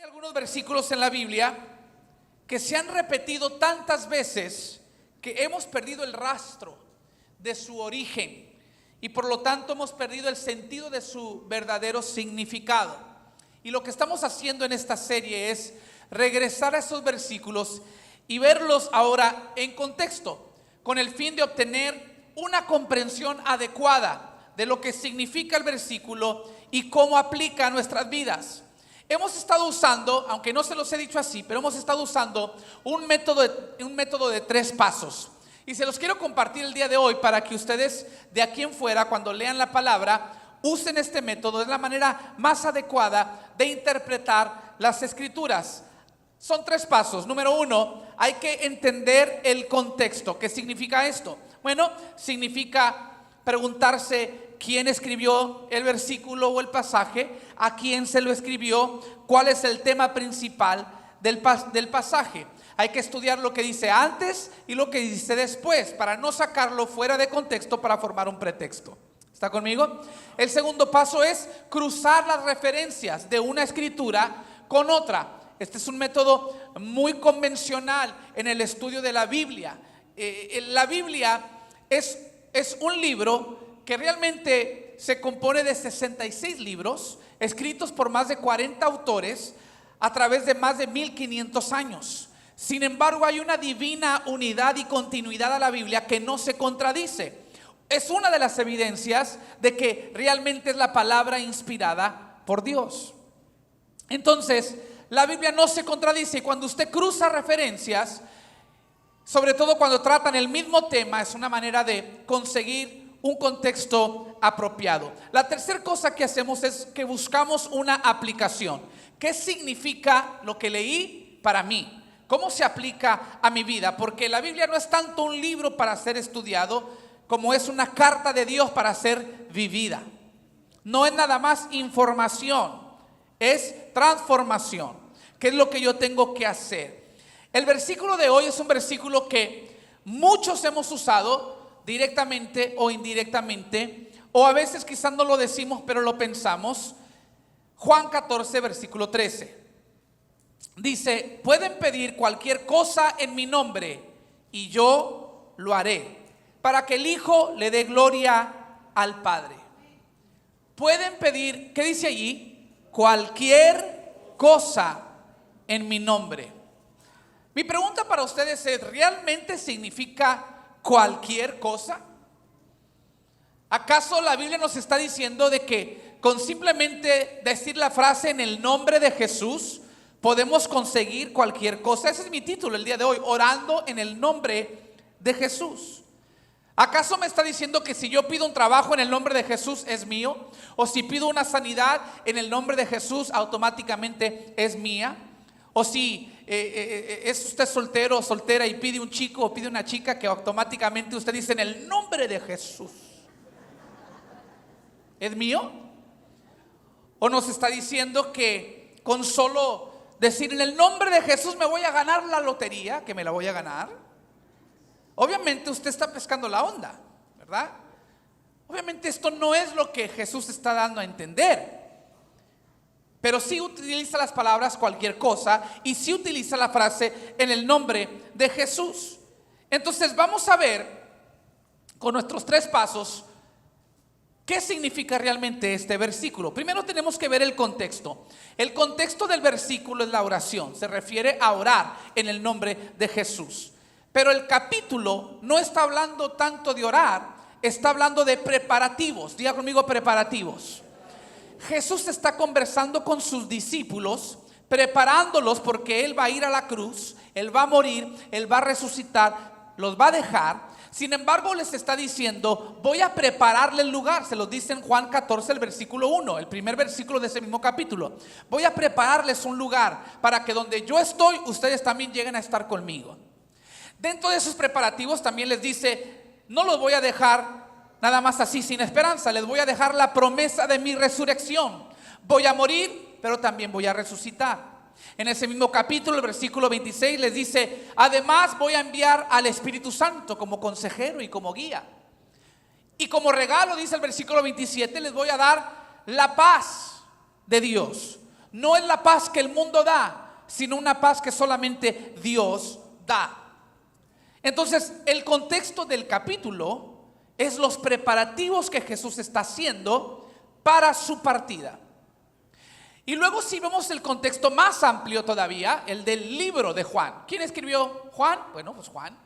algunos versículos en la Biblia que se han repetido tantas veces que hemos perdido el rastro de su origen y por lo tanto hemos perdido el sentido de su verdadero significado. Y lo que estamos haciendo en esta serie es regresar a esos versículos y verlos ahora en contexto, con el fin de obtener una comprensión adecuada de lo que significa el versículo y cómo aplica a nuestras vidas. Hemos estado usando, aunque no se los he dicho así, pero hemos estado usando un método de 3 pasos. Y se los quiero compartir el día de hoy para que ustedes de aquí en fuera, cuando lean la palabra, usen este método. Es la manera más adecuada de interpretar las escrituras. Son 3 pasos. Número 1, hay que entender el contexto. ¿Qué significa esto? Bueno, significa preguntarse quién escribió el versículo o el pasaje, a quién se lo escribió, cuál es el tema principal del pasaje. Hay que estudiar lo que dice antes y lo que dice después para no sacarlo fuera de contexto para formar un pretexto. ¿Está conmigo? El segundo paso es cruzar las referencias de una escritura con otra. Este es un método muy convencional en el estudio de la Biblia. La Biblia es un libro que realmente se compone de 66 libros escritos por más de 40 autores a través de más de 1500 años. Sin embargo, hay una divina unidad y continuidad a la Biblia que no se contradice. Es una de las evidencias de que realmente es la palabra inspirada por Dios. Entonces, la Biblia no se contradice y cuando usted cruza referencias, sobre todo cuando tratan el mismo tema, es una manera de conseguir un contexto apropiado. La tercera cosa que hacemos es que buscamos una aplicación. ¿Qué significa lo que leí para mí? ¿Cómo se aplica a mi vida? Porque la Biblia no es tanto un libro para ser estudiado como es una carta de Dios para ser vivida. No es nada más información, es transformación. ¿Qué es lo que yo tengo que hacer? El versículo de hoy es un versículo que muchos hemos usado directamente o indirectamente, o a veces quizás no lo decimos pero lo pensamos. Juan 14 versículo 13 dice: pueden pedir cualquier cosa en mi nombre y yo lo haré, para que el Hijo le dé gloria al Padre. Pueden pedir, ¿qué dice allí? Cualquier cosa en mi nombre. Mi pregunta para ustedes es: ¿realmente significa cualquier cosa? ¿Acaso la Biblia nos está diciendo de que con simplemente decir la frase en el nombre de Jesús podemos conseguir cualquier cosa? Ese es mi título el día de hoy: orando en el nombre de Jesús. ¿Acaso me está diciendo que si yo pido un trabajo en el nombre de Jesús es mío? ¿O si pido una sanidad en el nombre de Jesús automáticamente es mía? ¿O si es usted soltero o soltera y pide un chico o pide una chica que automáticamente usted dice en el nombre de Jesús es mío? ¿O nos está diciendo que con solo decir en el nombre de Jesús me voy a ganar la lotería, que me la voy a ganar? Obviamente usted está pescando la onda, ¿verdad? Obviamente esto no es lo que Jesús está dando a entender. Pero sí utiliza las palabras cualquier cosa y sí utiliza la frase en el nombre de Jesús. Entonces vamos a ver con nuestros 3 pasos qué significa realmente este versículo. Primero tenemos que ver el contexto. El contexto del versículo es la oración. Se refiere a orar en el nombre de Jesús. Pero el capítulo no está hablando tanto de orar, está hablando de preparativos. Diga conmigo: preparativos. Jesús está conversando con sus discípulos, preparándolos porque Él va a ir a la cruz, Él va a morir, Él va a resucitar, los va a dejar. Sin embargo, les está diciendo: voy a prepararle el lugar. Se los dice en Juan 14, el versículo 1, el primer versículo de ese mismo capítulo. Voy a prepararles un lugar para que donde yo estoy, ustedes también lleguen a estar conmigo. Dentro de esos preparativos también les dice: no los voy a dejar nada más así sin esperanza, les voy a dejar la promesa de mi resurrección. Voy a morir, pero también voy a resucitar. En ese mismo capítulo, el versículo 26 les dice: además voy a enviar al Espíritu Santo como consejero y como guía. Y como regalo, dice el versículo 27, les voy a dar la paz de Dios. No es la paz que el mundo da, sino una paz que solamente Dios da. Entonces, el contexto del capítulo es los preparativos que Jesús está haciendo para su partida. Y luego si vemos el contexto más amplio todavía, el del libro de Juan. ¿Quién escribió Juan? Bueno, pues Juan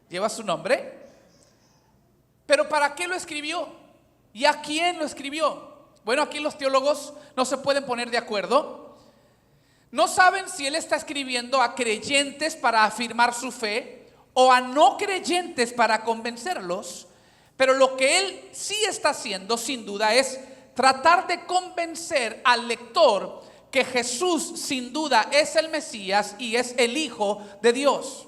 lleva su nombre. Pero ¿para qué lo escribió? ¿Y a quién lo escribió? Bueno, aquí los teólogos no se pueden poner de acuerdo. No saben si él está escribiendo a creyentes para afirmar su fe o a no creyentes para convencerlos. Pero lo que él sí está haciendo, sin duda, es tratar de convencer al lector que Jesús sin duda es el Mesías y es el Hijo de Dios.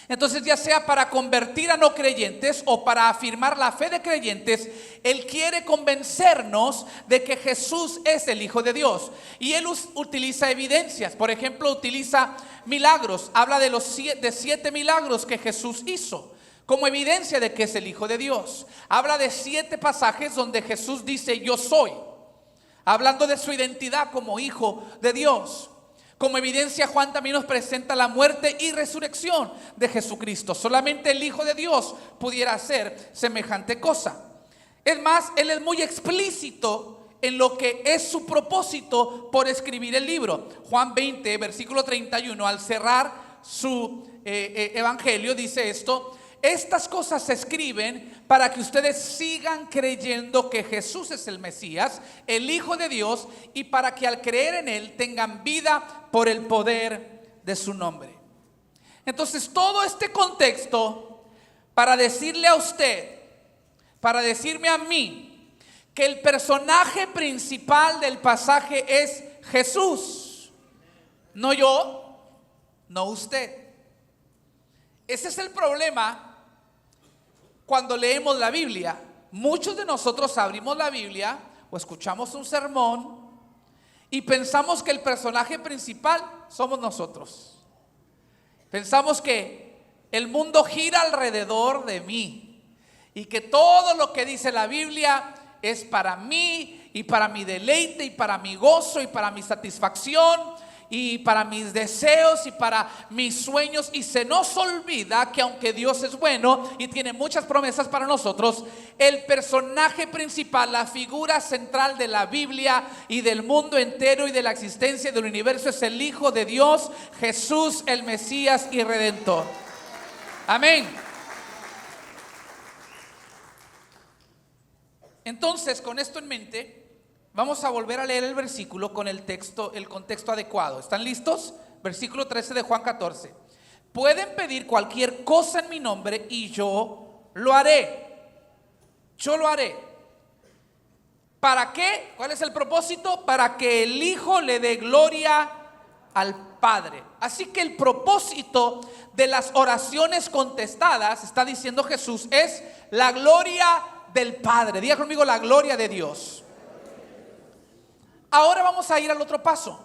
Entonces, ya sea para convertir a no creyentes o para afirmar la fe de creyentes, él quiere convencernos de que Jesús es el Hijo de Dios. Y él utiliza evidencias. Por ejemplo, utiliza milagros. Habla de los 7 milagros que Jesús hizo como evidencia de que es el Hijo de Dios. Habla de 7 pasajes donde Jesús dice yo soy, hablando de su identidad como Hijo de Dios. Como evidencia, Juan también nos presenta la muerte y resurrección de Jesucristo. Solamente el Hijo de Dios pudiera hacer semejante cosa. Es más, él es muy explícito en lo que es su propósito por escribir el libro. Juan 20, versículo 31, al cerrar su evangelio, dice esto: estas cosas se escriben para que ustedes sigan creyendo que Jesús es el Mesías, el Hijo de Dios, y para que al creer en Él tengan vida por el poder de su nombre. Entonces, todo este contexto para decirle a usted, para decirme a mí, que el personaje principal del pasaje es Jesús, no yo, no usted. Ese es el problema. Cuando leemos la Biblia, muchos de nosotros abrimos la Biblia o escuchamos un sermón y pensamos que el personaje principal somos nosotros. Pensamos que el mundo gira alrededor de mí y que todo lo que dice la Biblia es para mí y para mi deleite y para mi gozo y para mi satisfacción y para mis deseos y para mis sueños. Y se nos olvida que aunque Dios es bueno y tiene muchas promesas para nosotros, el personaje principal, la figura central de la Biblia y del mundo entero y de la existencia del universo es el Hijo de Dios, Jesús, el Mesías y Redentor. Amén. Entonces, con esto en mente, vamos a volver a leer el versículo con el contexto adecuado. ¿Están listos? Versículo 13 de Juan 14. Pueden pedir cualquier cosa en mi nombre y yo lo haré. Yo lo haré. ¿Para qué? ¿Cuál es el propósito? Para que el Hijo le dé gloria al Padre. Así que el propósito de las oraciones contestadas, está diciendo Jesús, es la gloria del Padre. Diga conmigo, la gloria de Dios. Ahora vamos a ir al otro paso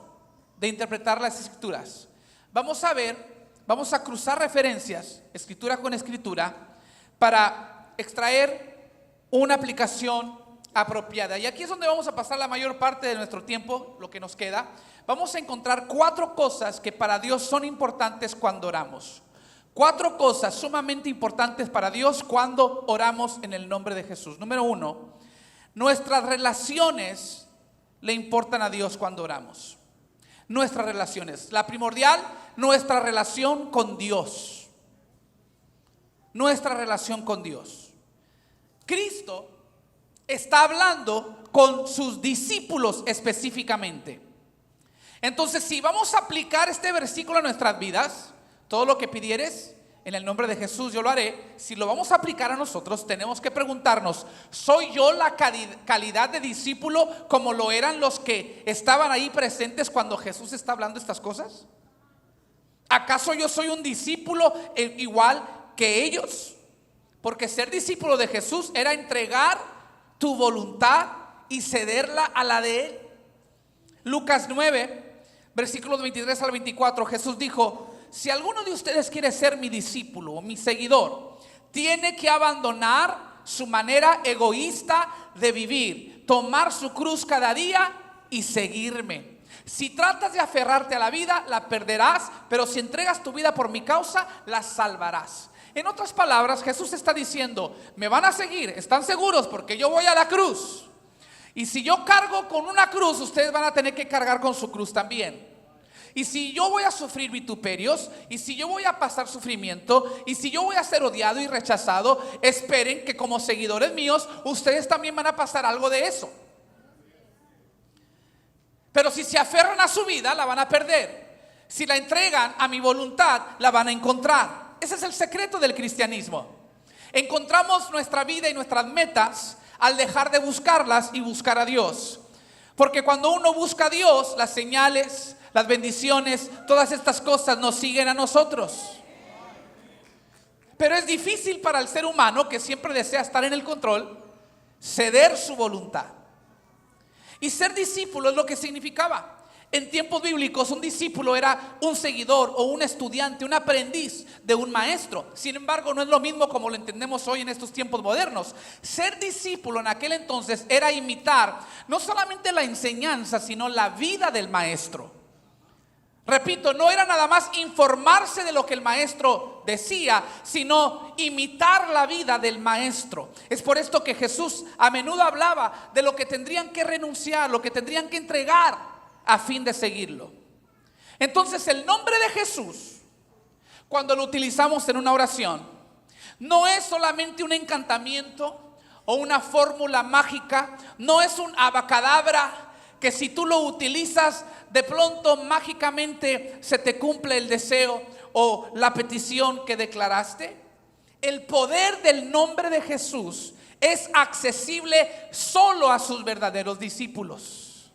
de interpretar las escrituras. Vamos a cruzar referencias, escritura con escritura, para extraer una aplicación apropiada. Y aquí es donde vamos a pasar la mayor parte de nuestro tiempo, lo que nos queda. Vamos a encontrar 4 cosas que para Dios son importantes cuando oramos. 4 cosas sumamente importantes para Dios cuando oramos en el nombre de Jesús. Número 1, nuestras relaciones le importan a Dios cuando oramos. Nuestras relaciones. La primordial, nuestra relación con Dios. Nuestra relación con Dios. Cristo está hablando con sus discípulos específicamente. Entonces, si vamos a aplicar este versículo a nuestras vidas, todo lo que pidieres en el nombre de Jesús yo lo haré. Si lo vamos a aplicar a nosotros, tenemos que preguntarnos: ¿soy yo la calidad de discípulo como lo eran los que estaban ahí presentes cuando Jesús está hablando estas cosas? ¿Acaso yo soy un discípulo igual que ellos? Porque ser discípulo de Jesús era entregar tu voluntad y cederla a la de Él. Lucas 9, versículos 23 al 24, Jesús dijo: si alguno de ustedes quiere ser mi discípulo o mi seguidor, tiene que abandonar su manera egoísta de vivir, tomar su cruz cada día y seguirme. Si tratas de aferrarte a la vida, la perderás, pero si entregas tu vida por mi causa, la salvarás. En otras palabras, Jesús está diciendo, me van a seguir, ¿están seguros? Porque yo voy a la cruz. Y si yo cargo con una cruz, ustedes van a tener que cargar con su cruz también. Y si yo voy a sufrir vituperios, y si yo voy a pasar sufrimiento, y si yo voy a ser odiado y rechazado, esperen que como seguidores míos, ustedes también van a pasar algo de eso. Pero si se aferran a su vida, la van a perder. Si la entregan a mi voluntad, la van a encontrar. Ese es el secreto del cristianismo. Encontramos nuestra vida y nuestras metas al dejar de buscarlas y buscar a Dios. Porque cuando uno busca a Dios, las señales, las bendiciones, todas estas cosas nos siguen a nosotros. Pero es difícil para el ser humano, que siempre desea estar en el control, ceder su voluntad. Y ser discípulo es lo que significaba. En tiempos bíblicos, un discípulo era un seguidor o un estudiante, un aprendiz de un maestro. Sin embargo, no es lo mismo como lo entendemos hoy en estos tiempos modernos. Ser discípulo en aquel entonces era imitar no solamente la enseñanza, sino la vida del maestro. Repito, no era nada más informarse de lo que el maestro decía, sino imitar la vida del maestro. Es por esto que Jesús a menudo hablaba de lo que tendrían que renunciar, lo que tendrían que entregar a fin de seguirlo. Entonces el nombre de Jesús, cuando lo utilizamos en una oración, no es solamente un encantamiento o una fórmula mágica, no es un abacadabra que si tú lo utilizas, de pronto mágicamente se te cumple el deseo o la petición que declaraste. El poder del nombre de Jesús es accesible solo a sus verdaderos discípulos.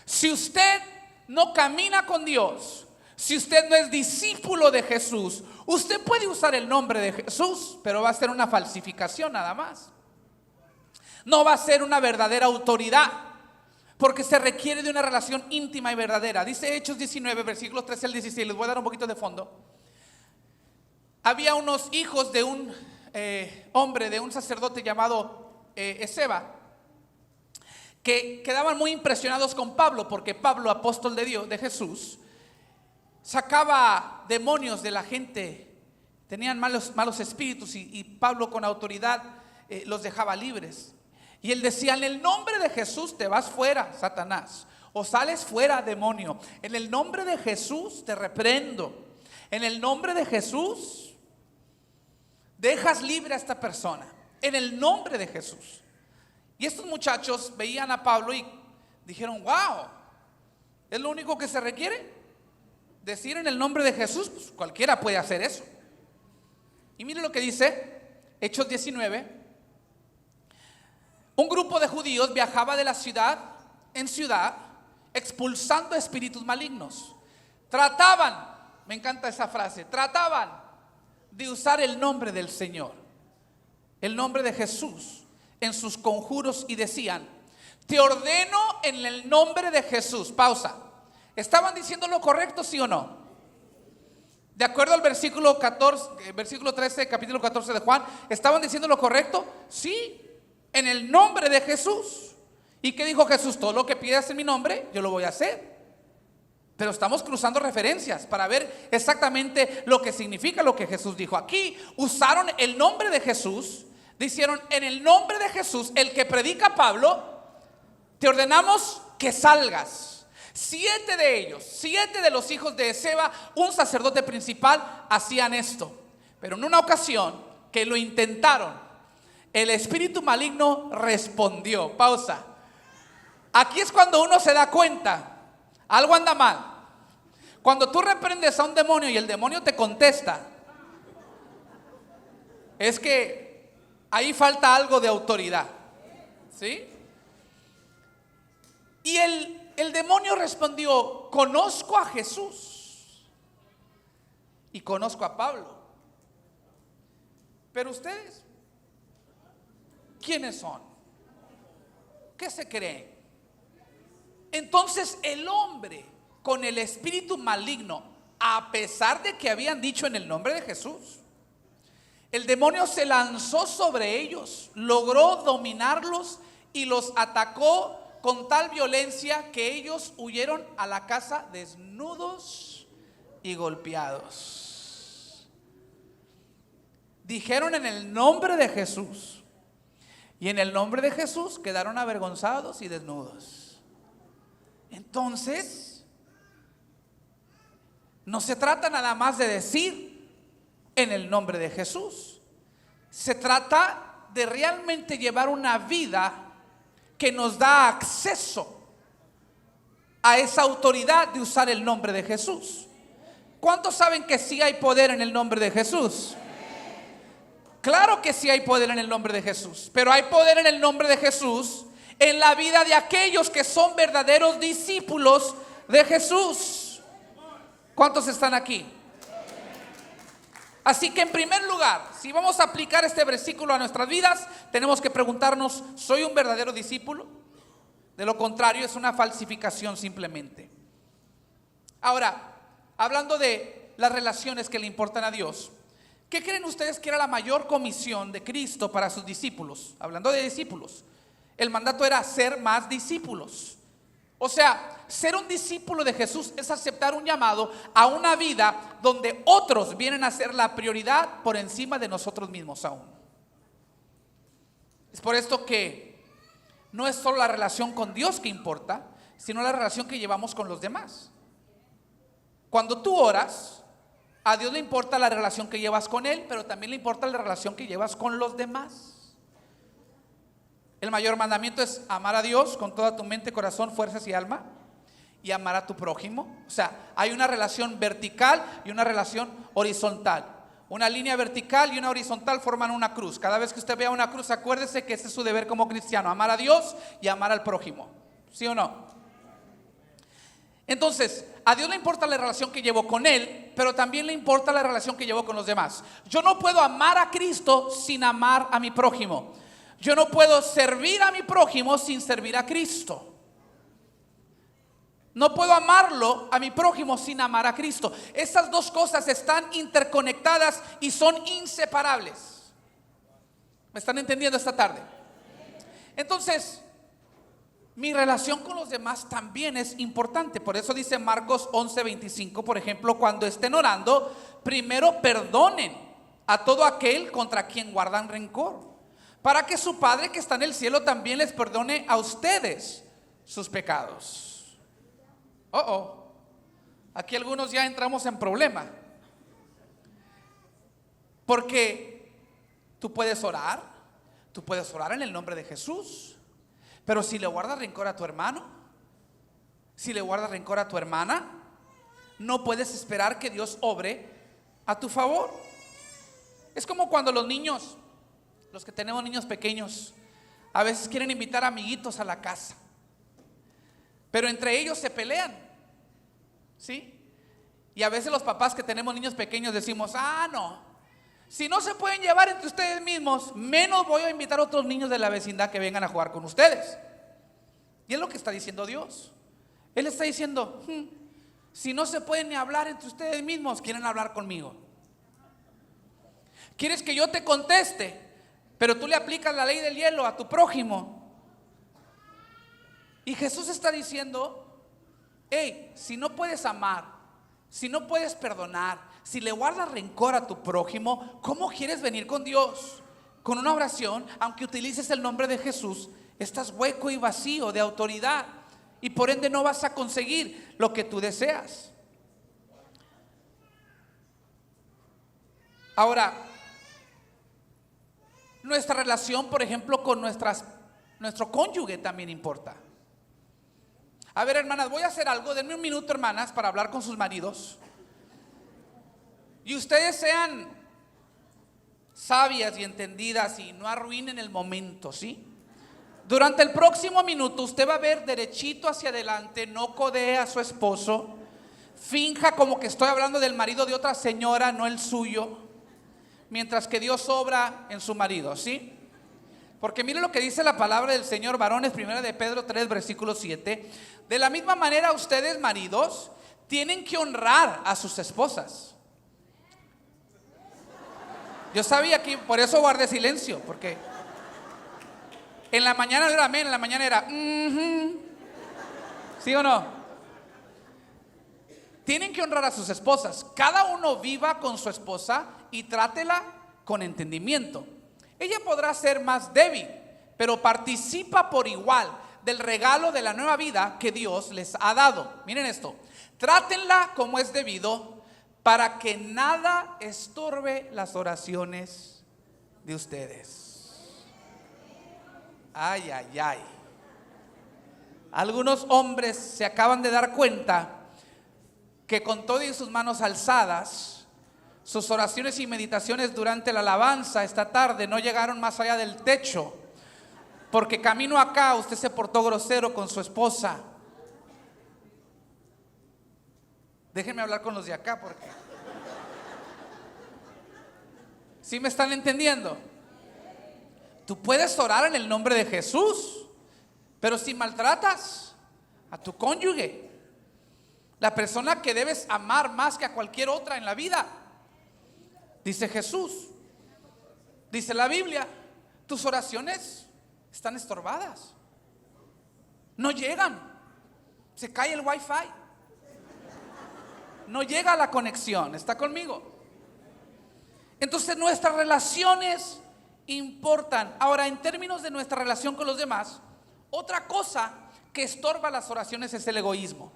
Si usted no camina con Dios, si usted no es discípulo de Jesús, usted puede usar el nombre de Jesús, pero va a ser una falsificación nada más. No va a ser una verdadera autoridad, porque se requiere de una relación íntima y verdadera. Dice Hechos 19, versículos 13 al 16. Les voy a dar un poquito de fondo. Había unos hijos de un hombre, de un sacerdote llamado Esceva, que quedaban muy impresionados con Pablo, porque Pablo, apóstol de Dios, de Jesús, sacaba demonios de la gente. Tenían malos espíritus y Pablo con autoridad los dejaba libres. Y él decía, en el nombre de Jesús te vas fuera, Satanás, o sales fuera, demonio. En el nombre de Jesús te reprendo. En el nombre de Jesús dejas libre a esta persona. En el nombre de Jesús. Y estos muchachos veían a Pablo y dijeron, wow, ¿es lo único que se requiere? Decir en el nombre de Jesús, pues cualquiera puede hacer eso. Y mire lo que dice Hechos 19. Un grupo de judíos viajaba de la ciudad en ciudad, expulsando espíritus malignos. Trataban, me encanta esa frase, trataban de usar el nombre del Señor, el nombre de Jesús, en sus conjuros y decían, te ordeno en el nombre de Jesús. Pausa. ¿Estaban diciendo lo correcto, sí o no? De acuerdo al versículo 14, versículo 13, capítulo 14 de Juan, ¿estaban diciendo lo correcto? Sí. En el nombre de Jesús. ¿Y qué dijo Jesús? Todo lo que pidas en mi nombre, yo lo voy a hacer. Pero estamos cruzando referencias para ver exactamente lo que significa lo que Jesús dijo. Aquí usaron el nombre de Jesús. Dijeron, en el nombre de Jesús, el que predica Pablo, te ordenamos que salgas. 7 de ellos, 7 de los hijos de Esceva, un sacerdote principal, hacían esto. Pero en una ocasión que lo intentaron, el espíritu maligno respondió. Pausa. Aquí es cuando uno se da cuenta, algo anda mal. Cuando tú reprendes a un demonio y el demonio te contesta, es que ahí falta algo de autoridad. ¿Sí? Y el demonio respondió, conozco a Jesús y conozco a Pablo, pero ustedes, ¿quiénes son? ¿Qué se creen? Entonces el hombre con el espíritu maligno, a pesar de que habían dicho en el nombre de Jesús, el demonio se lanzó sobre ellos, logró dominarlos y los atacó con tal violencia que ellos huyeron a la casa desnudos y golpeados. Dijeron en el nombre de Jesús, y en el nombre de Jesús quedaron avergonzados y desnudos. Entonces, no se trata nada más de decir en el nombre de Jesús. Se trata de realmente llevar una vida que nos da acceso a esa autoridad de usar el nombre de Jesús. ¿Cuántos saben que sí hay poder en el nombre de Jesús? Claro que sí hay poder en el nombre de Jesús, pero hay poder en el nombre de Jesús en la vida de aquellos que son verdaderos discípulos de Jesús. ¿Cuántos están aquí? Así que en primer lugar, si vamos a aplicar este versículo a nuestras vidas, tenemos que preguntarnos, ¿soy un verdadero discípulo? De lo contrario, es una falsificación simplemente. Ahora, hablando de las relaciones que le importan a Dios, ¿qué creen ustedes que era la mayor comisión de Cristo para sus discípulos? Hablando de discípulos, el mandato era ser más discípulos. O sea, ser un discípulo de Jesús es aceptar un llamado a una vida donde otros vienen a ser la prioridad por encima de nosotros mismos aún. Es por esto que no es solo la relación con Dios que importa, sino la relación que llevamos con los demás. Cuando tú oras, a Dios le importa la relación que llevas con Él, pero también le importa la relación que llevas con los demás. El mayor mandamiento es amar a Dios con toda tu mente, corazón, fuerzas y alma, y amar a tu prójimo. O sea, hay una relación vertical y una relación horizontal. Una línea vertical y una horizontal forman una cruz. Cada vez que usted vea una cruz, acuérdese que ese es su deber como cristiano, amar a Dios y amar al prójimo. ¿Sí o no? Entonces, a Dios le importa la relación que llevo con Él, pero también le importa la relación que llevo con los demás. Yo no puedo amar a Cristo sin amar a mi prójimo. Yo no puedo servir a mi prójimo sin servir a Cristo. No puedo amarlo a mi prójimo sin amar a Cristo. Estas dos cosas están interconectadas y son inseparables. ¿Me están entendiendo esta tarde? Entonces, mi relación con los demás también es importante. Por eso dice Marcos 11:25, por ejemplo, cuando estén orando, primero perdonen a todo aquel contra quien guardan rencor, para que su Padre que está en el cielo también les perdone a ustedes sus pecados. Aquí algunos ya entramos en problema, porque tú puedes orar en el nombre de Jesús, pero si le guardas rencor a tu hermano, si le guardas rencor a tu hermana, no puedes esperar que Dios obre a tu favor. Es como cuando los niños, los que tenemos niños pequeños, a veces quieren invitar amiguitos a la casa, pero entre ellos se pelean, ¿sí? Y a veces los papás que tenemos niños pequeños decimos, no, si no se pueden llevar entre ustedes mismos, menos voy a invitar a otros niños de la vecindad que vengan a jugar con ustedes. Y es lo que está diciendo Dios. Él está diciendo, si no se pueden ni hablar entre ustedes mismos, quieren hablar conmigo. ¿Quieres que yo te conteste? Pero tú le aplicas la ley del hielo a tu prójimo. Y Jesús está diciendo, si no puedes amar, si no puedes perdonar, si le guardas rencor a tu prójimo, ¿cómo quieres venir con Dios? Con una oración, aunque utilices el nombre de Jesús, estás hueco y vacío de autoridad, y por ende no vas a conseguir lo que tú deseas. Ahora, nuestra relación, por ejemplo, con nuestro cónyuge también importa. A ver, hermanas, voy a hacer algo. Denme un minuto, hermanas, para hablar con sus maridos. Y ustedes sean sabias y entendidas y no arruinen el momento, ¿sí? Durante el próximo minuto usted va a ver derechito hacia adelante, no codee a su esposo, finja como que estoy hablando del marido de otra señora, no el suyo, mientras que Dios obra en su marido, ¿sí? Porque mire lo que dice la palabra del Señor, varones, 1 de Pedro 3, versículo 7. De la misma manera ustedes, maridos, tienen que honrar a sus esposas. Yo sabía que por eso guardé silencio, porque En la mañana no era amén, en la mañana era ¿sí o no? Tienen que honrar a sus esposas. Cada uno viva con su esposa y trátela con entendimiento. Ella podrá ser más débil, pero participa por igual del regalo de la nueva vida que Dios les ha dado. Miren esto, trátenla como es debido para que nada estorbe las oraciones de ustedes. Ay, ay, ay. Algunos hombres se acaban de dar cuenta que con todo y sus manos alzadas, sus oraciones y meditaciones durante la alabanza esta tarde no llegaron más allá del techo, porque camino acá usted se portó grosero con su esposa. Déjenme hablar con los de acá, porque ¿sí me están entendiendo? Tú puedes orar en el nombre de Jesús, pero si maltratas a tu cónyuge, la persona que debes amar más que a cualquier otra en la vida, dice Jesús, dice la Biblia, tus oraciones están estorbadas, no llegan, se cae el wifi, no llega la conexión. ¿Está conmigo? Entonces nuestras relaciones importan. Ahora, en términos de nuestra relación con los demás, otra cosa que estorba las oraciones es el egoísmo.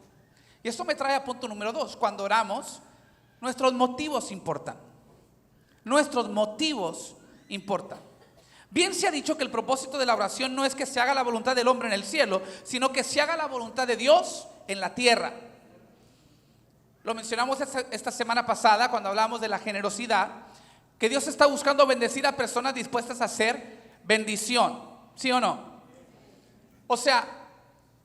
Y esto me trae a punto número 2. Cuando oramos, nuestros motivos importan. Nuestros motivos importan. Bien se ha dicho que el propósito de la oración no es que se haga la voluntad del hombre en el cielo, sino que se haga la voluntad de Dios en la tierra. Lo mencionamos esta semana pasada cuando hablamos de la generosidad, que Dios está buscando bendecir a personas dispuestas a hacer bendición. ¿Sí o no? O sea,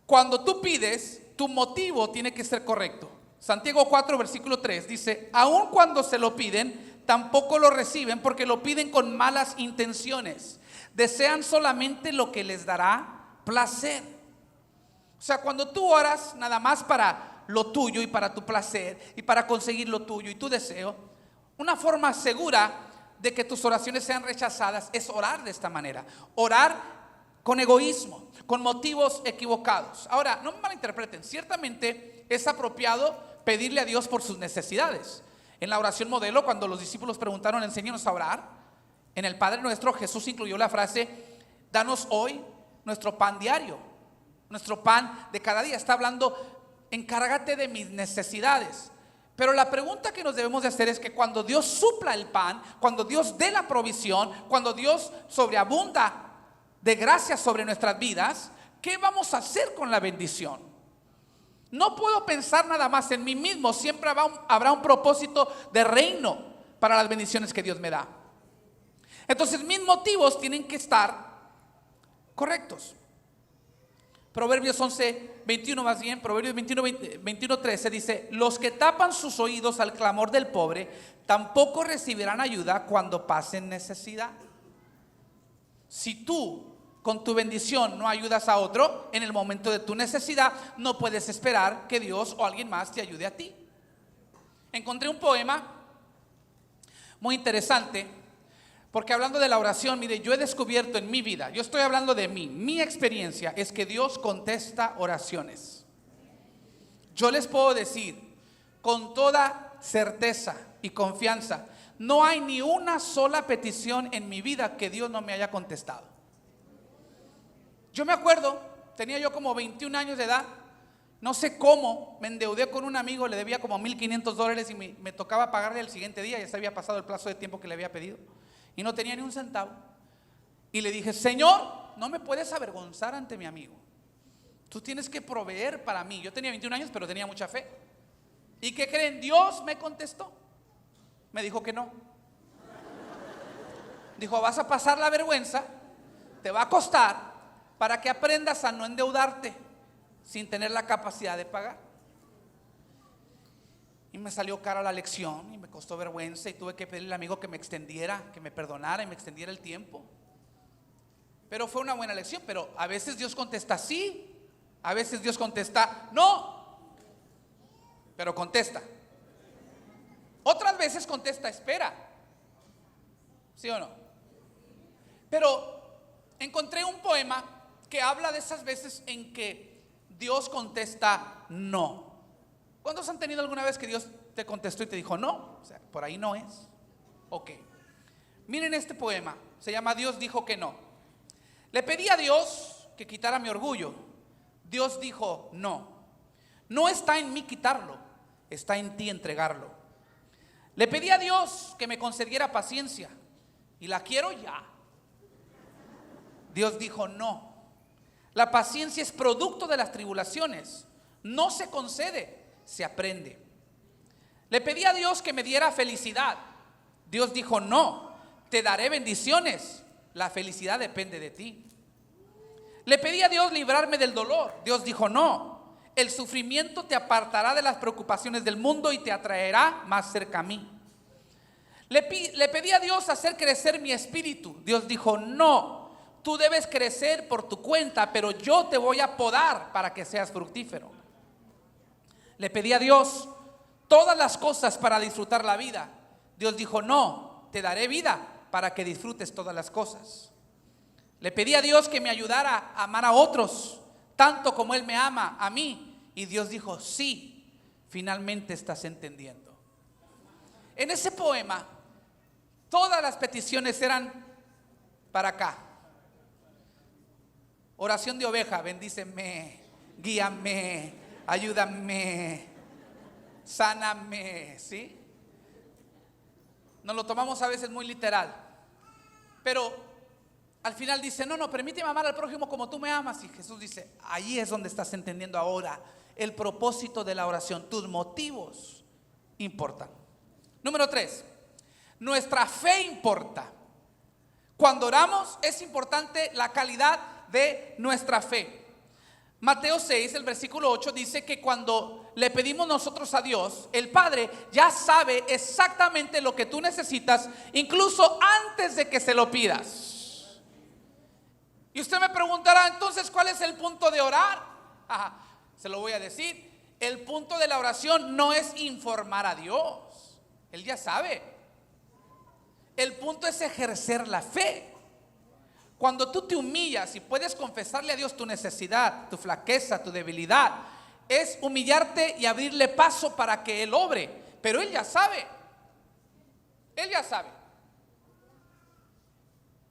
cuando tú pides, tu motivo tiene que ser correcto. Santiago 4, versículo 3 dice, aun cuando se lo piden, tampoco lo reciben porque lo piden con malas intenciones. Desean solamente lo que les dará placer. O sea, cuando tú oras nada más para lo tuyo y para tu placer y para conseguir lo tuyo y tu deseo, una forma segura de que tus oraciones sean rechazadas es orar de esta manera. Orar con egoísmo, con motivos equivocados. Ahora, no me malinterpreten, ciertamente es apropiado pedirle a Dios por sus necesidades. En la oración modelo, cuando los discípulos preguntaron, enséñanos a orar, en el Padre Nuestro Jesús incluyó la frase, danos hoy nuestro pan diario, nuestro pan de cada día. Está hablando, encárgate de mis necesidades. Pero la pregunta que nos debemos de hacer es que cuando Dios supla el pan, cuando Dios dé la provisión, cuando Dios sobreabunda de gracia sobre nuestras vidas, ¿qué vamos a hacer con la bendición? No puedo pensar nada más en mí mismo. Siempre habrá un propósito de reino para las bendiciones que Dios me da. Entonces mis motivos tienen que estar correctos. Proverbios 11, 21 más bien, Proverbios 21, 13 dice, los que tapan sus oídos al clamor del pobre, tampoco recibirán ayuda cuando pasen necesidad. Si tú con tu bendición no ayudas a otro en el momento de tu necesidad, no puedes esperar que Dios o alguien más te ayude a ti. Encontré un poema muy interesante, porque hablando de la oración, mire, yo he descubierto en mi vida, yo estoy hablando de mí, mi experiencia es que Dios contesta oraciones. Yo les puedo decir con toda certeza y confianza, no hay ni una sola petición en mi vida que Dios no me haya contestado. Yo me acuerdo, tenía yo como 21 años de edad, no sé cómo, me endeudé con un amigo, le debía como $1,500 y me tocaba pagarle el siguiente día, ya se había pasado el plazo de tiempo que le había pedido y no tenía ni un centavo. Y le dije, Señor, no me puedes avergonzar ante mi amigo, tú tienes que proveer para mí. Yo tenía 21 años, pero tenía mucha fe. ¿Y qué creen? Dios me contestó. Me dijo que no. Dijo, vas a pasar la vergüenza, te va a costar, para que aprendas a no endeudarte sin tener la capacidad de pagar. Y me salió cara la lección y me costó vergüenza y tuve que pedirle al amigo que me extendiera, que me perdonara y me extendiera el tiempo. Pero fue una buena lección. Pero a veces Dios contesta sí, a veces Dios contesta no, pero contesta. Otras veces contesta espera. ¿Sí o no? Pero encontré un poema que habla de esas veces en que Dios contesta no. ¿Cuántos han tenido alguna vez que Dios te contestó y te dijo no? O sea, por ahí no es. Ok. Miren este poema, se llama Dios dijo que no. Le pedí a Dios que quitara mi orgullo. Dios dijo no. No está en mí quitarlo, está en ti entregarlo. Le pedí a Dios que me concediera paciencia y la quiero ya. Dios dijo no. La paciencia es producto de las tribulaciones. No se concede, se aprende. Le pedí a Dios que me diera felicidad. Dios dijo no, te daré bendiciones. La felicidad depende de ti. Le pedí a Dios librarme del dolor. Dios dijo no, el sufrimiento te apartará de las preocupaciones del mundo y te atraerá más cerca a mí. Le pedí a Dios hacer crecer mi espíritu. Dios dijo no, tú debes crecer por tu cuenta, pero yo te voy a podar para que seas fructífero. Le pedí a Dios todas las cosas para disfrutar la vida. Dios dijo no, te daré vida para que disfrutes todas las cosas. Le pedí a Dios que me ayudara a amar a otros tanto como Él me ama a mí, y Dios dijo sí, finalmente estás entendiendo. En ese poema todas las peticiones eran para acá. Oración de oveja, bendíceme, guíame, ayúdame, sáname, ¿sí? Nos lo tomamos a veces muy literal, pero al final dice, no, permíteme amar al prójimo como tú me amas. Y Jesús dice, ahí es donde estás entendiendo ahora el propósito de la oración. Tus motivos importan. Número 3, nuestra fe importa. Cuando oramos es importante la calidad de nuestra fe. Mateo 6, el versículo 8 dice que cuando le pedimos nosotros a Dios, el Padre ya sabe exactamente lo que tú necesitas, incluso antes de que se lo pidas. Y usted me preguntará, entonces, ¿cuál es el punto de orar? Se lo voy a decir. El punto de la oración no es informar a Dios. Él ya sabe. El punto es ejercer la fe. Cuando tú te humillas y puedes confesarle a Dios tu necesidad, tu flaqueza, tu debilidad, es humillarte y abrirle paso para que Él obre. Pero Él ya sabe. Él ya sabe.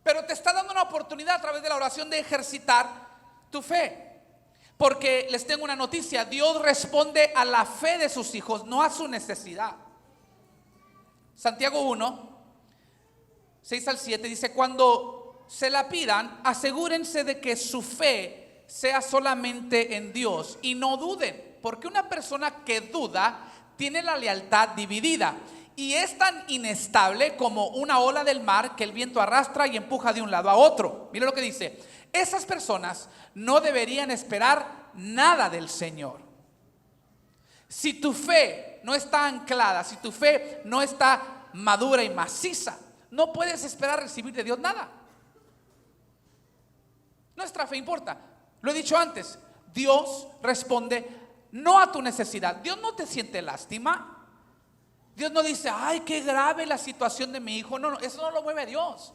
Pero te está dando una oportunidad a través de la oración de ejercitar tu fe. Porque les tengo una noticia, Dios responde a la fe de sus hijos, no a su necesidad. Santiago 1, 6 al 7 dice, cuando se la pidan, asegúrense de que su fe sea solamente en Dios y no duden, porque una persona que duda tiene la lealtad dividida y es tan inestable como una ola del mar que el viento arrastra y empuja de un lado a otro. Mira lo que dice, esas personas no deberían esperar nada del Señor. Si tu fe no está anclada, si tu fe no está madura y maciza, no puedes esperar recibir de Dios nada. Nuestra fe importa. Lo he dicho antes, Dios responde no a tu necesidad. Dios no te siente lástima. Dios no dice, ay, qué grave la situación de mi hijo. No, eso no lo mueve a Dios.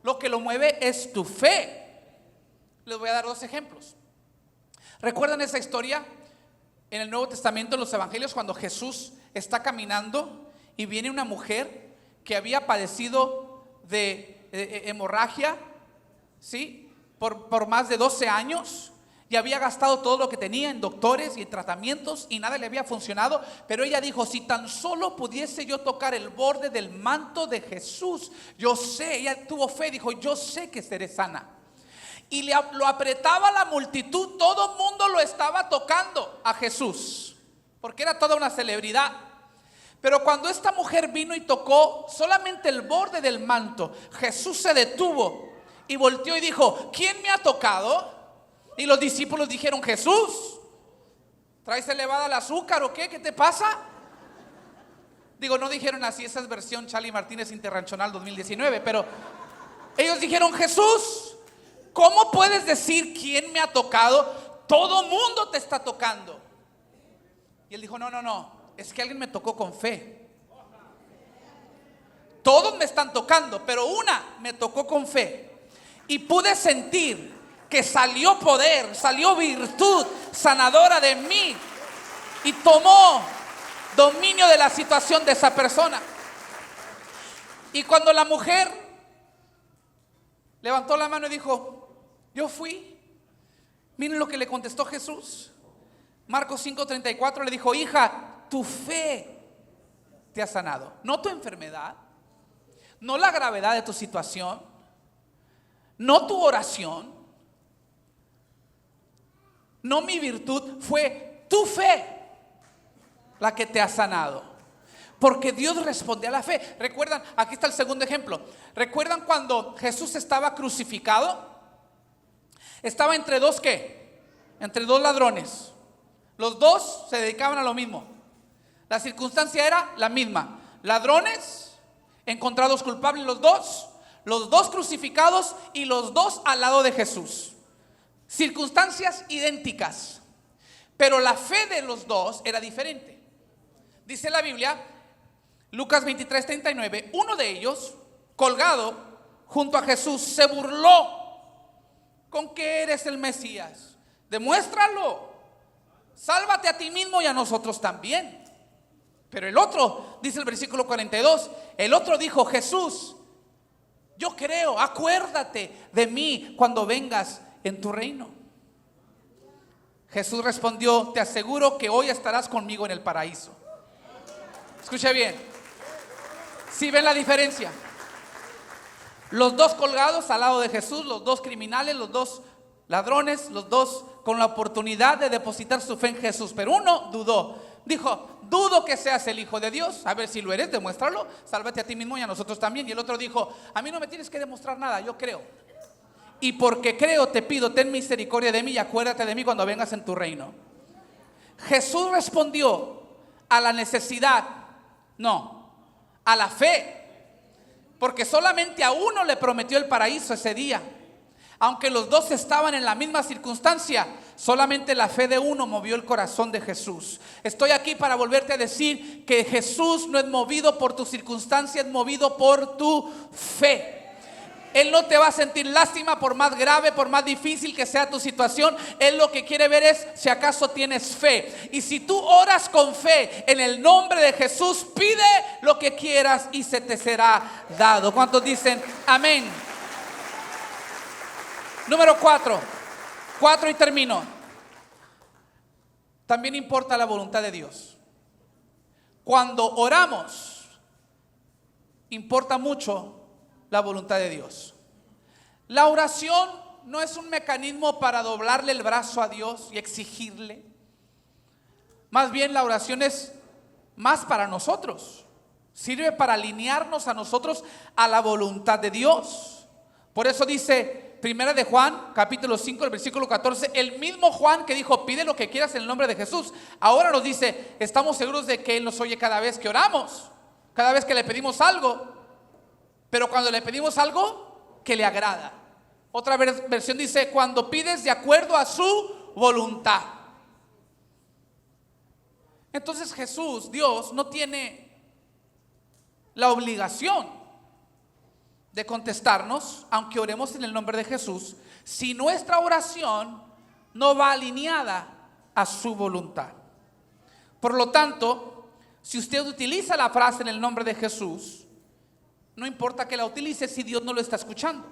Lo que lo mueve es tu fe. Les voy a dar 2 ejemplos. ¿Recuerdan esa historia en el Nuevo Testamento, en los Evangelios, cuando Jesús está caminando y viene una mujer que había padecido de hemorragia, ¿sí? Por más de 12 años y había gastado todo lo que tenía en doctores y en tratamientos y nada le había funcionado, pero ella dijo, si tan solo pudiese yo tocar el borde del manto de Jesús, yo sé, ella tuvo fe, dijo, yo sé que seré sana. Y lo apretaba la multitud, todo el mundo lo estaba tocando a Jesús, porque era toda una celebridad. Pero cuando esta mujer vino y tocó solamente el borde del manto, Jesús se detuvo y volteó y dijo, ¿quién me ha tocado? Y los discípulos dijeron, Jesús, ¿traes elevada el azúcar o qué? ¿Qué te pasa? Digo, no dijeron así, esa es versión Charlie Martínez Interranchonal 2019, pero ellos dijeron, Jesús, ¿cómo puedes decir quién me ha tocado? Todo mundo te está tocando. Y él dijo, no, es que alguien me tocó con fe. Todos me están tocando, pero una me tocó con fe. y pude sentir que salió poder, salió virtud sanadora de mí y tomó dominio de la situación de esa persona. Y cuando la mujer levantó la mano y dijo: yo fui, miren lo que le contestó Jesús. Marcos 5:34 le dijo: hija, tu fe te ha sanado. No tu enfermedad, no la gravedad de tu situación, no tu oración, no mi virtud, fue tu fe la que te ha sanado. Porque Dios responde a la fe. ¿Recuerdan? Aquí está el segundo ejemplo. ¿Recuerdan cuando Jesús estaba crucificado? Estaba entre dos, ¿qué? Entre dos ladrones. Los dos se dedicaban a lo mismo. La circunstancia era la misma. Ladrones encontrados culpables los dos crucificados y los dos al lado de Jesús. Circunstancias idénticas, pero la fe de los dos era diferente. Dice la Biblia, Lucas 23:39, uno de ellos, colgado junto a Jesús, se burló. ¿Con qué eres el Mesías? Demuéstralo. Sálvate a ti mismo y a nosotros también. Pero el otro, dice el versículo 42, el otro dijo: Jesús, yo creo, acuérdate de mí cuando vengas en tu reino. Jesús respondió: te aseguro que hoy estarás conmigo en el paraíso. Escuche bien. ¿Sí ven la diferencia? Los dos colgados al lado de Jesús, los dos criminales, los dos ladrones, los dos con la oportunidad de depositar su fe en Jesús. Pero uno dudó, dijo: dudo que seas el Hijo de Dios. A ver, si lo eres, demuéstralo. Sálvate a ti mismo y a nosotros también. Y el otro dijo: a mí no me tienes que demostrar nada, yo creo. Y porque creo te pido, ten misericordia de mí y acuérdate de mí cuando vengas en tu reino. Jesús respondió a la necesidad, no, a la fe. Porque solamente a uno le prometió el paraíso ese día. Aunque los dos estaban en la misma circunstancia, solamente la fe de uno movió el corazón de Jesús. Estoy aquí para volverte a decir que Jesús no es movido por tu circunstancia, es movido por tu fe. Él no te va a sentir lástima por más grave, por más difícil que sea tu situación. Él lo que quiere ver es si acaso tienes fe. Y si tú oras con fe en el nombre de Jesús, pide lo que quieras y se te será dado. ¿Cuántos dicen amén? Número 4 y termino. También importa la voluntad de Dios. Cuando oramos, importa mucho la voluntad de Dios. La oración no es un mecanismo para doblarle el brazo a Dios y exigirle. Más bien la oración es más para nosotros. Sirve para alinearnos a nosotros a la voluntad de Dios. Por eso dice Primera de Juan, capítulo 5, el versículo 14, el mismo Juan que dijo: pide lo que quieras en el nombre de Jesús. Ahora nos dice: estamos seguros de que Él nos oye cada vez que oramos, cada vez que le pedimos algo. Pero cuando le pedimos algo que le agrada. Otra versión dice: cuando pides de acuerdo a su voluntad. Entonces Jesús, Dios, no tiene la obligación de contestarnos, aunque oremos en el nombre de Jesús, si nuestra oración no va alineada a su voluntad. Por lo tanto, si usted utiliza la frase en el nombre de Jesús, no importa que la utilice si Dios no lo está escuchando.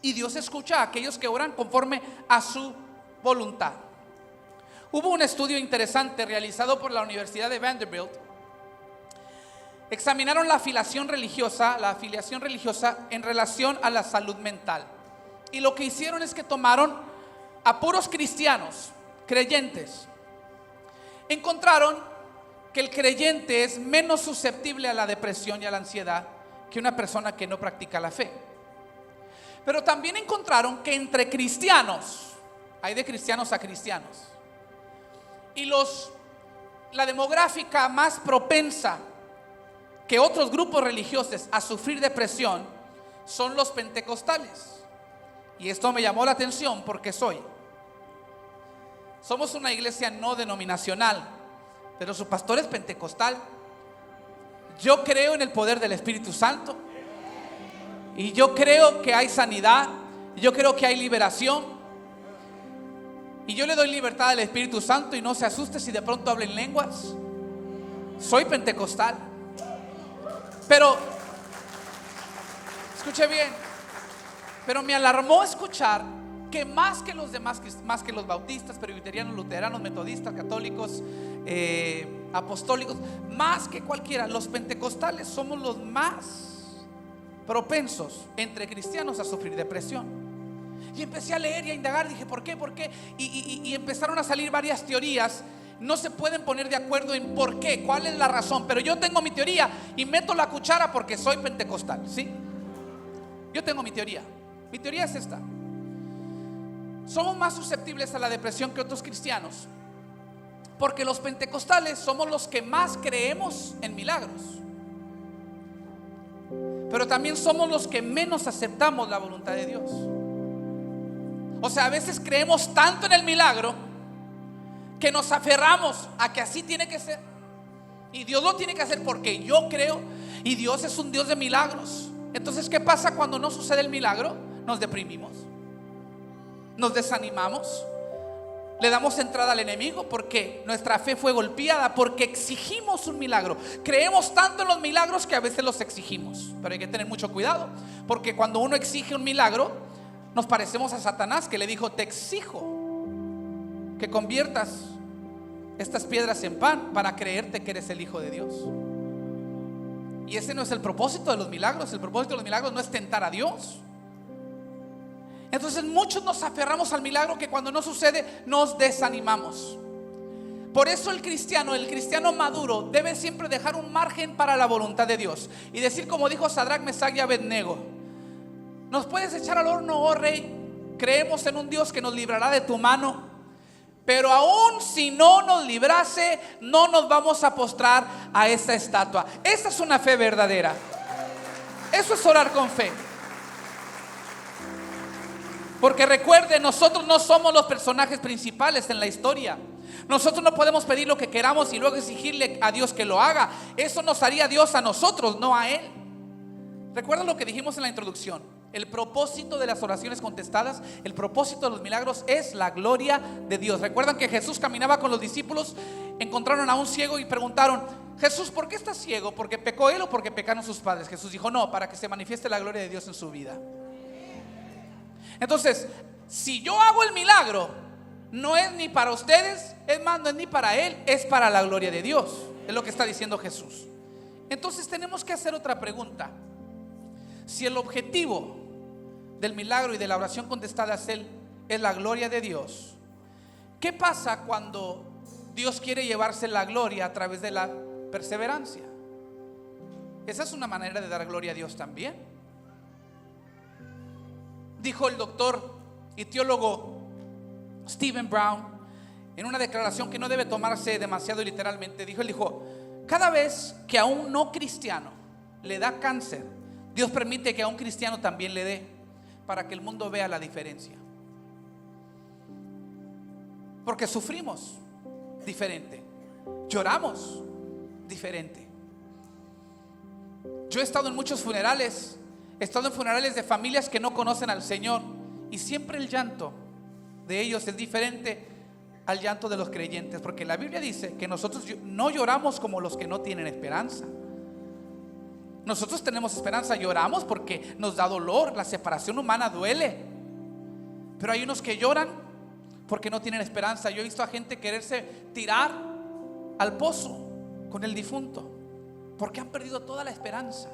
Y Dios escucha a aquellos que oran conforme a su voluntad. Hubo un estudio interesante realizado por la Universidad de Vanderbilt. Examinaron la afiliación religiosa en relación a la salud mental. Y lo que hicieron es que tomaron a puros cristianos, creyentes. Encontraron que el creyente es menos susceptible a la depresión y a la ansiedad que una persona que no practica la fe. Pero también encontraron que entre cristianos, hay de cristianos a cristianos, y la demográfica más propensa que otros grupos religiosos a sufrir depresión son los pentecostales. Y esto me llamó la atención porque somos una iglesia no denominacional, pero su pastor es pentecostal. Yo creo en el poder del Espíritu Santo y yo creo que hay sanidad, Yo creo que hay liberación. Y yo le doy libertad al Espíritu Santo, y no se asuste si de pronto hablo en lenguas. Soy pentecostal. Pero, escuche bien, pero me alarmó escuchar que más que los demás, más que los bautistas, presbiterianos, luteranos, metodistas, católicos, apostólicos, más que cualquiera, los pentecostales somos los más propensos entre cristianos a sufrir depresión. Y empecé a leer y a indagar, dije, ¿por qué? ¿Por qué? Y empezaron a salir varias teorías. No se pueden poner de acuerdo en por qué, cuál es la razón, pero yo tengo mi teoría y meto la cuchara porque soy pentecostal, ¿sí? Yo tengo mi teoría. Mi teoría es esta: somos más susceptibles a la depresión que otros cristianos porque los pentecostales somos los que más creemos en milagros, pero también somos los que menos aceptamos la voluntad de Dios. O sea, a veces creemos tanto en el milagro que nos aferramos a que así tiene que ser, y Dios lo tiene que hacer porque yo creo, y Dios es un Dios de milagros. Entonces, ¿qué pasa cuando no sucede el milagro? Nos deprimimos, nos desanimamos, le damos entrada al enemigo porque nuestra fe fue golpeada, porque exigimos un milagro. Creemos tanto en los milagros que a veces los exigimos. Pero hay que tener mucho cuidado, porque cuando uno exige un milagro, nos parecemos a Satanás, que le dijo: te exijo que conviertas estas piedras en pan para creerte que eres el Hijo de Dios. Y ese no es el propósito de los milagros. El propósito de los milagros no es tentar a Dios. Entonces muchos nos aferramos al milagro que cuando no sucede nos desanimamos. Por eso el cristiano maduro debe siempre dejar un margen para la voluntad de Dios y decir, como dijo Sadrach, Mesach y Abednego: nos puedes echar al horno, oh rey, creemos en un Dios que nos librará de tu mano, pero aún si no nos librase, no nos vamos a postrar a esta estatua. Esa es una fe verdadera. Eso es orar con fe. Porque recuerde, nosotros no somos los personajes principales en la historia. Nosotros no podemos pedir lo que queramos y luego exigirle a Dios que lo haga. Eso nos haría Dios a nosotros, no a Él. Recuerda lo que dijimos en la introducción: el propósito de las oraciones contestadas, el propósito de los milagros es la gloria de Dios. Recuerdan que Jesús caminaba con los discípulos, encontraron a un ciego y preguntaron: Jesús, ¿por qué estás ciego? ¿Porque pecó él o porque pecaron sus padres? Jesús dijo: no, para que se manifieste la gloria de Dios en su vida. Entonces, si yo hago el milagro, no es ni para ustedes, es más, no es ni para él, es para la gloria de Dios. Es lo que está diciendo Jesús. Entonces tenemos que hacer otra pregunta. Si el objetivo del milagro y de la oración contestada es la gloria de Dios, ¿qué pasa cuando Dios quiere llevarse la gloria a través de la perseverancia? Esa es una manera de dar gloria a Dios también. Dijo el doctor y teólogo Stephen Brown en una declaración que no debe tomarse demasiado literalmente. Él dijo: cada vez que a un no cristiano le da cáncer, Dios permite que a un cristiano también le dé, para que el mundo vea la diferencia. Porque sufrimos diferente, lloramos diferente. Yo he estado en muchos funerales, he estado en funerales de familias que no conocen al Señor, y siempre el llanto de ellos es diferente al llanto de los creyentes, porque la Biblia dice que nosotros no lloramos como los que no tienen esperanza. Nosotros tenemos esperanza, lloramos porque nos da dolor, la separación humana duele, pero hay unos que lloran porque no tienen esperanza. Yo he visto a gente quererse tirar al pozo con el difunto porque han perdido toda la esperanza.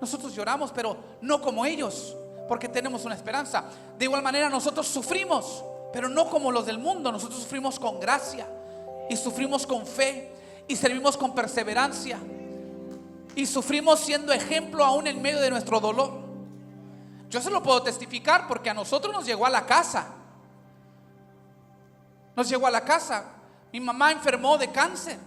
Nosotros lloramos, pero no como ellos, porque tenemos una esperanza. De igual manera nosotros sufrimos, pero no como los del mundo. Nosotros sufrimos con gracia, y sufrimos con fe, y servimos con perseverancia, y sufrimos siendo ejemplo aún en medio de nuestro dolor. Yo se lo puedo testificar porque a nosotros nos llegó a la casa. Mi mamá enfermó de cáncer,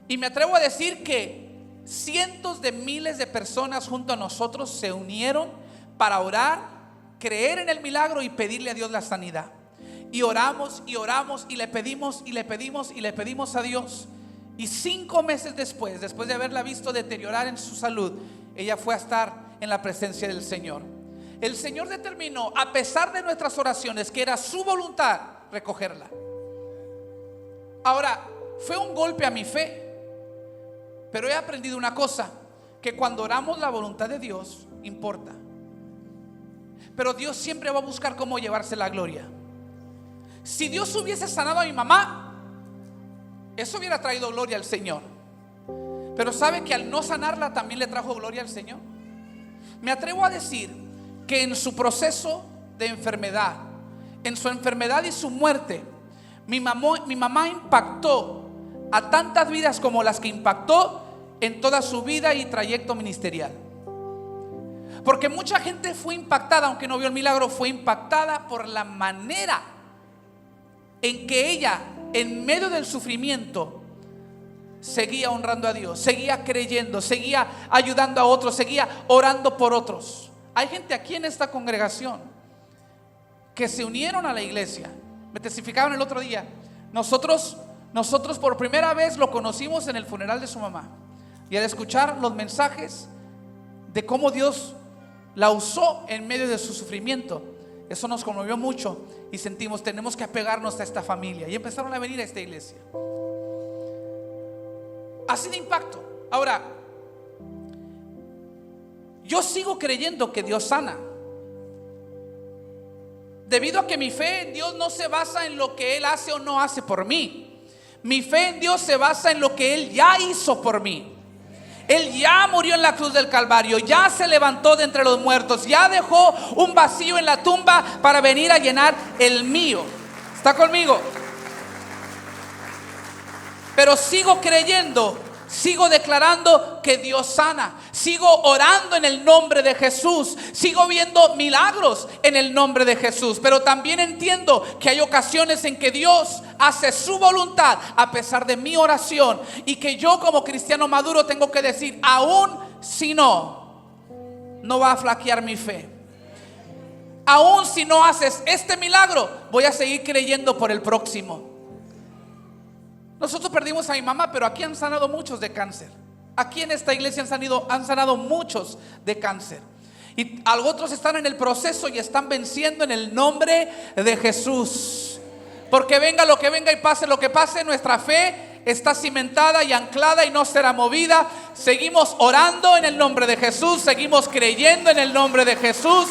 y me atrevo a decir que cientos de miles de personas junto a nosotros se unieron para orar, creer en el milagro y pedirle a Dios la sanidad. Y oramos y oramos y le pedimos y le pedimos y le pedimos a Dios. Y 5 meses después de haberla visto deteriorar en su salud, ella fue a estar en la presencia del Señor. el Señor determinó, a pesar de nuestras oraciones, que era su voluntad recogerla. Ahora, fue un golpe a mi fe, pero he aprendido una cosa, que cuando oramos la voluntad de Dios importa, pero Dios siempre va a buscar cómo llevarse la gloria. Si Dios hubiese sanado a mi mamá, eso hubiera traído gloria al Señor, pero ¿sabe que al no sanarla también le trajo gloria al Señor? Me atrevo a decir que en su proceso de enfermedad, en su enfermedad y su muerte, mi mamá impactó a tantas vidas como las que impactó en toda su vida y trayecto ministerial. Porque mucha gente fue impactada, aunque no vio el milagro, fue impactada por la manera en que ella, en medio del sufrimiento, seguía honrando a Dios, seguía creyendo, seguía ayudando a otros, seguía orando por otros. Hay gente aquí en esta congregación que se unieron a la iglesia. Me testificaron el otro día. Nosotros por primera vez lo conocimos en el funeral de su mamá, y al escuchar los mensajes de cómo Dios la usó en medio de su sufrimiento, eso nos conmovió mucho y sentimos, tenemos que apegarnos a esta familia, y empezaron a venir a esta iglesia. Así de impacto. Ahora, yo sigo creyendo que Dios sana, debido a que mi fe en Dios no se basa en lo que Él hace o no hace por mí. Mi fe en Dios se basa en lo que Él ya hizo por mí. Él ya murió en la cruz del Calvario, ya se levantó de entre los muertos, ya dejó un vacío en la tumba para venir a llenar el mío. ¿Está conmigo? Pero sigo creyendo, sigo declarando que Dios sana, sigo orando en el nombre de Jesús, sigo viendo milagros en el nombre de Jesús. Pero también entiendo que hay ocasiones en que Dios hace su voluntad a pesar de mi oración, y que yo como cristiano maduro tengo que decir, aún si no va a flaquear mi fe. Aún si no haces este milagro, voy a seguir creyendo por el próximo. Nosotros perdimos a mi mamá, pero aquí han sanado muchos de cáncer. Aquí en esta iglesia han sanado muchos de cáncer. Y otros están en el proceso y están venciendo en el nombre de Jesús. Porque venga lo que venga y pase lo que pase, nuestra fe está cimentada y anclada y no será movida. Seguimos orando en el nombre de Jesús, seguimos creyendo en el nombre de Jesús,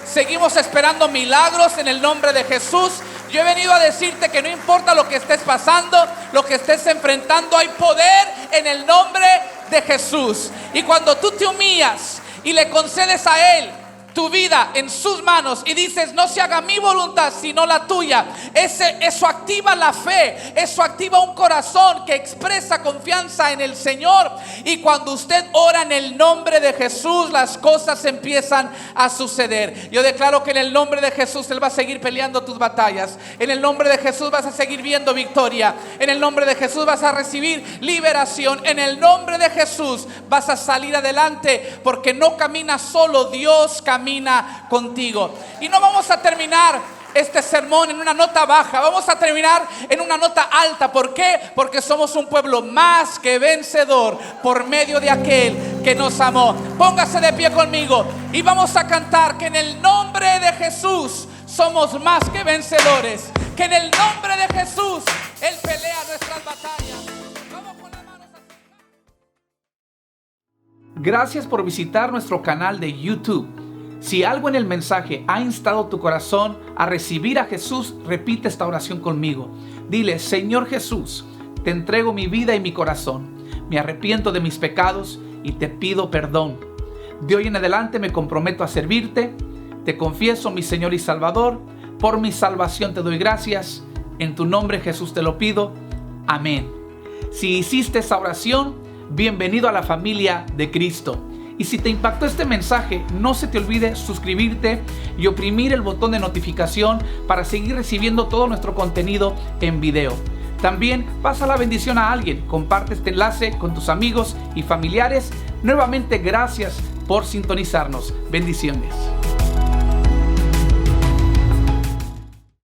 seguimos esperando milagros en el nombre de Jesús. Yo he venido a decirte que no importa lo que estés pasando, lo que estés enfrentando, hay poder en el nombre de Jesús. Y cuando tú te humillas y le concedes a Él tu vida en sus manos y dices, no se haga mi voluntad sino la tuya, eso activa la fe, eso activa un corazón que expresa confianza en el Señor. Y cuando usted ora en el nombre de Jesús, las cosas empiezan a suceder. Yo declaro que en el nombre de Jesús Él va a seguir peleando tus batallas. En el nombre de Jesús vas a seguir viendo victoria. En el nombre de Jesús vas a recibir liberación. En el nombre de Jesús vas a salir adelante, porque no caminas solo, Dios camina contigo. Y no vamos a terminar este sermón en una nota baja, vamos a terminar en una nota alta. ¿Por qué? Porque somos un pueblo más que vencedor por medio de aquel que nos amó. Póngase de pie conmigo y vamos a cantar que en el nombre de Jesús somos más que vencedores, que en el nombre de Jesús Él pelea nuestras batallas. Vamos con las manos así. Gracias por visitar nuestro canal de YouTube. Si algo en el mensaje ha instado tu corazón a recibir a Jesús, repite esta oración conmigo. Dile: Señor Jesús, te entrego mi vida y mi corazón. Me arrepiento de mis pecados y te pido perdón. De hoy en adelante me comprometo a servirte. Te confieso, mi Señor y Salvador. Por mi salvación te doy gracias. En tu nombre, Jesús, te lo pido. Amén. Si hiciste esa oración, bienvenido a la familia de Cristo. Y si te impactó este mensaje, no se te olvide suscribirte y oprimir el botón de notificación para seguir recibiendo todo nuestro contenido en video. También pasa la bendición a alguien, comparte este enlace con tus amigos y familiares. Nuevamente, gracias por sintonizarnos. Bendiciones.